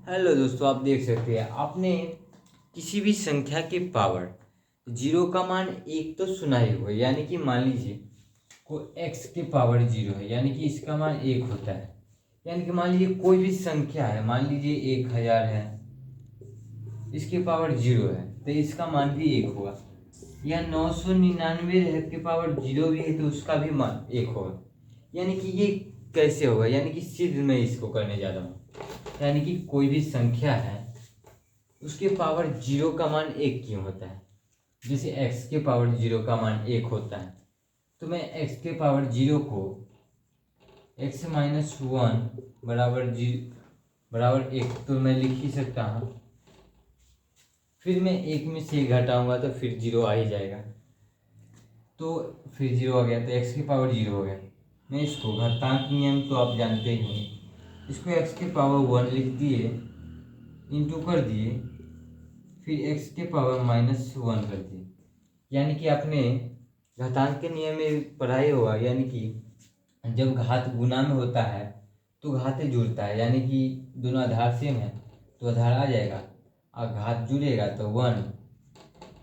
Hello दोस्तों, आप देख सकते हैं आपने किसी भी संख्या के पावर जीरो का मान एक तो सुना ही होगा। यानी कि मान लीजिए को एक्स के पावर जीरो है, यानी कि इसका मान एक होता है। यानी कि मान लीजिए कोई भी संख्या है, मान लीजिए 1000 है, इसके पावर जीरो है तो इसका मान भी एक होगा। या 999 के पावर जीरो भी है तो उसका भी मान एक होगा। यानी कि ये कैसे होगा, यानी कि सिद्ध मैं इसको करने जा रहा हूँ। यानी कि कोई भी संख्या है उसके पावर जीरो का मान एक क्यों होता है। जैसे x के पावर जीरो का मान एक होता है तो मैं x के पावर जीरो को x माइनस वन बराबर एक तो मैं लिख ही सकता हूँ। फिर मैं एक में से घटाऊंगा तो फिर जीरो आ ही जाएगा, तो फिर जीरो आ गया तो x की पावर जीरो हो गया। मैं इसको घातांक नियम तो आप जानते ही होंगे, इसको x के पावर वन लिख दिए, इंटू कर दिए, फिर x के पावर माइनस वन कर दिए। यानी कि आपने घातांक के नियम में पढ़ाई होगा, यानी कि जब घात गुना में होता है तो घात जुड़ता है। यानी कि दोनों आधार सेम है तो आधार आ जाएगा और घात जुड़ेगा तो वन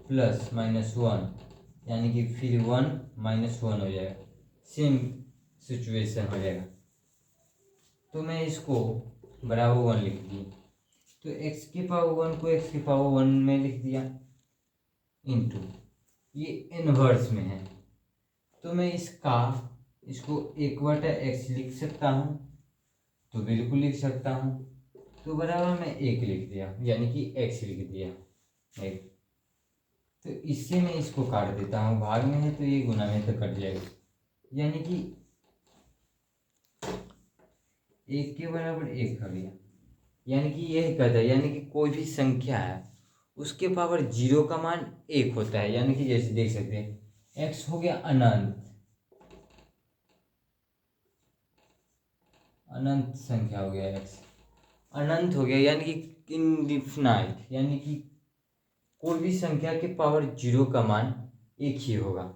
प्लस माइनस वन, यानी कि फिर वन माइनस वन हो जाएगा, सेम सिचुएशन हो जाएगा। तो मैं इसको बराबर वन लिख दिए, तो x के पावर वन को x के पावर वन में लिख दिया, इंटू ये इनवर्स में है तो मैं इसको एक बटा एक्स लिख सकता हूँ, तो बिल्कुल लिख सकता हूँ। तो बराबर में एक लिख दिया, यानी कि x लिख दिया एक। तो इससे मैं इसको काट देता हूँ, भाग में है तो ये गुना में तो कट जाएगा। यानी कि एक के बराबर एक कर दिया। यानी कि यह कहता है, यानी कि कोई भी संख्या है उसके पावर जीरो का मान एक होता है। यानी कि जैसे देख सकते हैं x हो गया अनंत, अनंत संख्या हो गया, x अनंत हो गया यानी कि इनडिफिनाइट। यानी कि कोई भी संख्या के पावर जीरो का मान एक ही होगा।